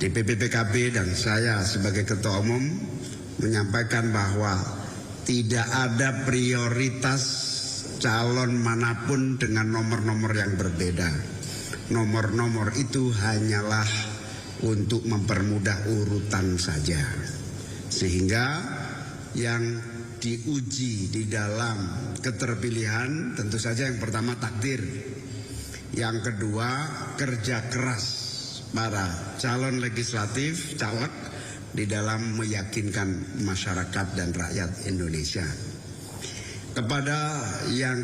DPP PKB dan saya sebagai Ketua Umum menyampaikan bahwa tidak ada prioritas calon manapun dengan nomor-nomor yang berbeda. Nomor-nomor itu hanyalah untuk mempermudah urutan saja. Sehingga yang diuji di dalam keterpilihan tentu saja yang pertama takdir. Yang kedua kerja keras para calon legislatif, caleg di dalam meyakinkan masyarakat dan rakyat Indonesia. Kepada yang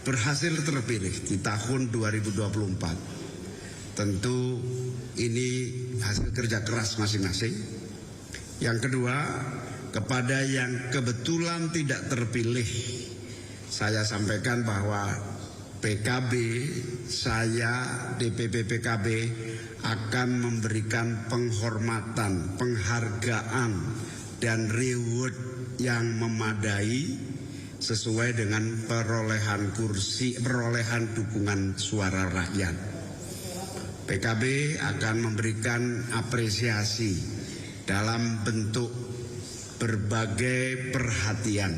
berhasil terpilih di tahun 2024, tentu ini hasil kerja keras masing-masing. Yang kedua, kepada yang kebetulan tidak terpilih, saya sampaikan bahwa PKB, saya DPP PKB akan memberikan penghormatan, penghargaan dan reward yang memadai sesuai dengan perolehan kursi, perolehan dukungan suara rakyat. PKB akan memberikan apresiasi dalam bentuk berbagai perhatian,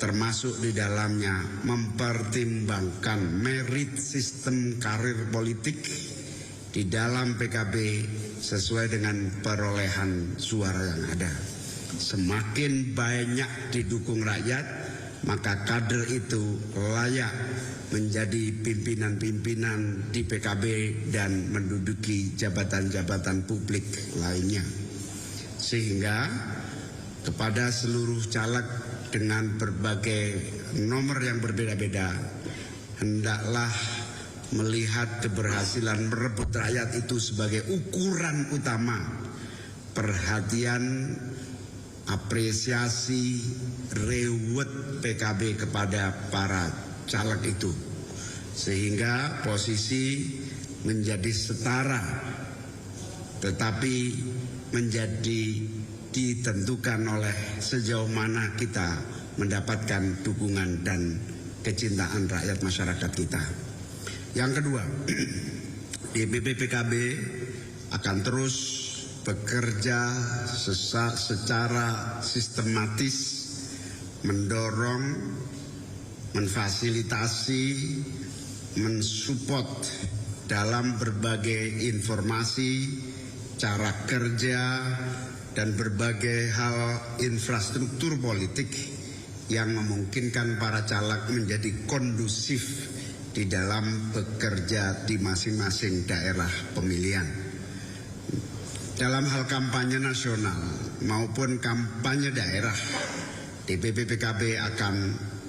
termasuk di dalamnya mempertimbangkan merit sistem karir politik di dalam PKB sesuai dengan perolehan suara yang ada. Semakin banyak didukung rakyat, maka kader itu layak menjadi pimpinan-pimpinan di PKB dan menduduki jabatan-jabatan publik lainnya. Sehingga kepada seluruh caleg dengan berbagai nomor yang berbeda-beda, hendaklah melihat keberhasilan merebut rakyat itu sebagai ukuran utama perhatian, apresiasi, reward PKB kepada para caleg itu, sehingga posisi menjadi setara, tetapi menjadi ditentukan oleh sejauh mana kita mendapatkan dukungan dan kecintaan rakyat masyarakat kita. Yang kedua, DPP PKB akan terus bekerja secara sistematis mendorong, memfasilitasi, mensupport dalam berbagai informasi, cara kerja, dan berbagai hal infrastruktur politik yang memungkinkan para caleg menjadi kondusif di dalam bekerja di masing-masing daerah pemilihan. Dalam hal kampanye nasional maupun kampanye daerah, DPP PKB akan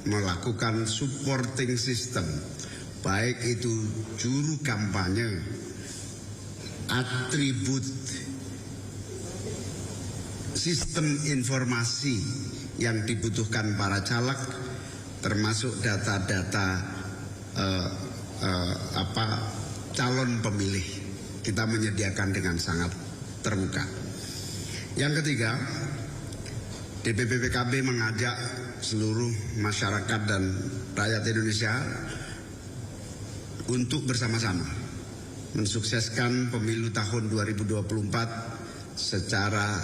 melakukan supporting system, baik itu juru kampanye, atribut, sistem informasi yang dibutuhkan para caleg, termasuk data-data calon pemilih. Kita menyediakan dengan sangat terbuka. Yang ketiga, DPP PKB mengajak seluruh masyarakat dan rakyat Indonesia untuk bersama-sama mensukseskan pemilu tahun 2024 secara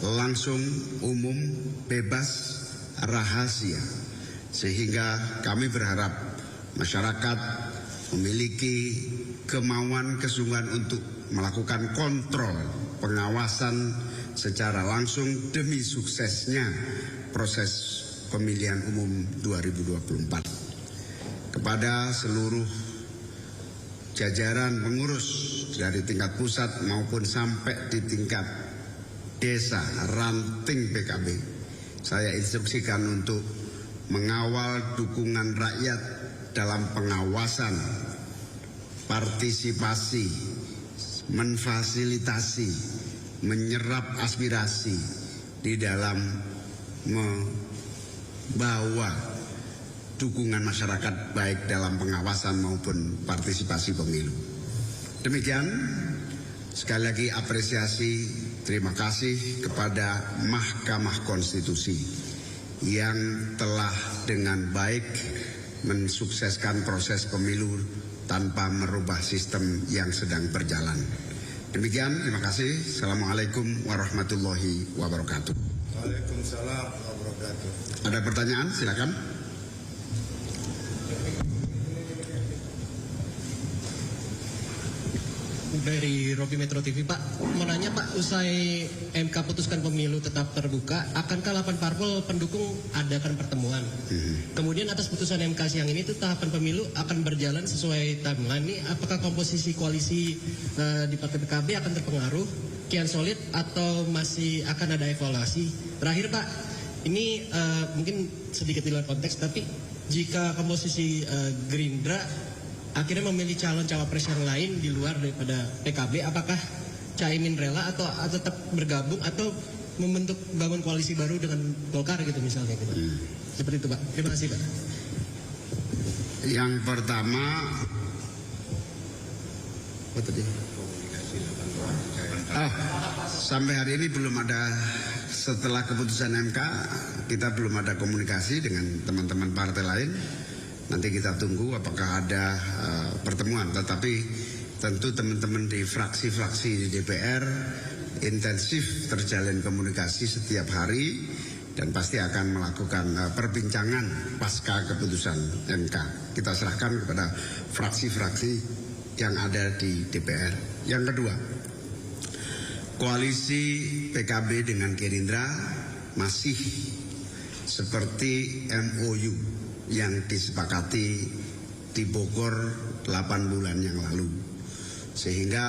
langsung, umum, bebas, rahasia, sehingga kami berharap masyarakat memiliki kemauan, kesungguhan untuk melakukan kontrol, pengawasan secara langsung demi suksesnya proses pemilihan umum 2024. Kepada seluruh jajaran pengurus dari tingkat pusat maupun sampai di tingkat desa, ranting PKB, saya instruksikan untuk mengawal dukungan rakyat dalam pengawasan, partisipasi, menfasilitasi, menyerap aspirasi di dalam membawa dukungan masyarakat baik dalam pengawasan maupun partisipasi pemilu. Demikian, sekali lagi apresiasi, terima kasih kepada Mahkamah Konstitusi yang telah dengan baik mensukseskan proses pemilu tanpa merubah sistem yang sedang berjalan. Demikian, terima kasih. Assalamualaikum warahmatullahi wabarakatuh. Waalaikumsalam warahmatullahi wabarakatuh. Ada pertanyaan? Silakan. Dari Robi Metro TV, Pak, mau nanya Pak, usai MK putuskan pemilu tetap terbuka, akankah 8 parpol pendukung adakan pertemuan? Kemudian atas putusan MK siang ini tuh tahapan pemilu akan berjalan sesuai timeline nih, apakah komposisi koalisi di Partai PKB akan terpengaruh, kian solid atau masih akan ada evaluasi? Terakhir Pak, ini mungkin sedikit di luar konteks, tapi jika komposisi Gerindra akhirnya memilih calon cawapres yang lain di luar daripada PKB, apakah Caimin rela atau tetap bergabung atau membentuk bangun koalisi baru dengan Golkar gitu misalnya gitu. Seperti itu Pak. Terima kasih Pak. Yang pertama, apa tadi? Sampai hari ini belum ada, setelah keputusan MK kita belum ada komunikasi dengan teman-teman partai lain. Nanti kita tunggu apakah ada pertemuan, tetapi tentu teman-teman di fraksi-fraksi di DPR intensif terjalin komunikasi setiap hari dan pasti akan melakukan perbincangan pasca keputusan MK. Kita serahkan kepada fraksi-fraksi yang ada di DPR. Yang kedua, koalisi PKB dengan Gerindra masih seperti MOU yang disepakati di Bogor 8 bulan yang lalu. Sehingga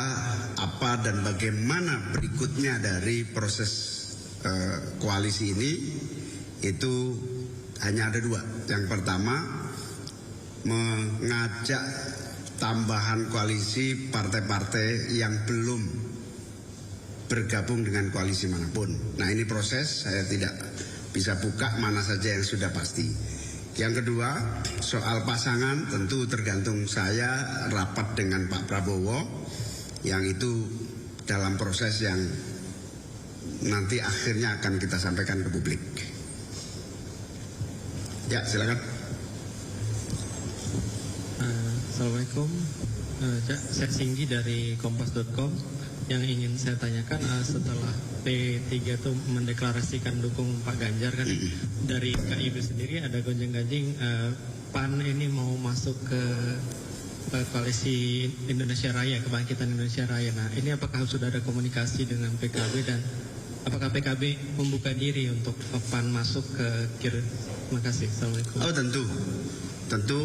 apa dan bagaimana berikutnya dari proses koalisi ini itu hanya ada dua. Yang pertama, mengajak tambahan koalisi partai-partai yang belum bergabung dengan koalisi manapun. Nah, ini proses, saya tidak bisa buka mana saja yang sudah pasti. Yang kedua, soal pasangan tentu tergantung saya rapat dengan Pak Prabowo, yang itu dalam proses yang nanti akhirnya akan kita sampaikan ke publik. Ya, silakan. Assalamualaikum, saya Singgi dari Kompas.com. Yang ingin saya tanyakan, setelah P3 itu mendeklarasikan dukung Pak Ganjar kan, dari KIB sendiri ada gonjang-ganjing PAN ini mau masuk ke koalisi Indonesia Raya, Kebangkitan Indonesia Raya. Nah, ini apakah sudah ada komunikasi dengan PKB dan apakah PKB membuka diri untuk PAN masuk ke KIR? Terima kasih. Assalamualaikum. Oh, tentu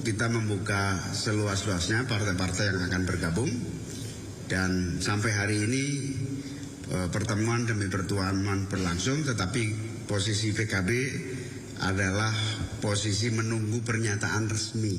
kita membuka seluas-luasnya partai-partai yang akan bergabung. Dan sampai hari ini pertemuan demi pertemuan berlangsung, tetapi posisi PKB adalah posisi menunggu pernyataan resmi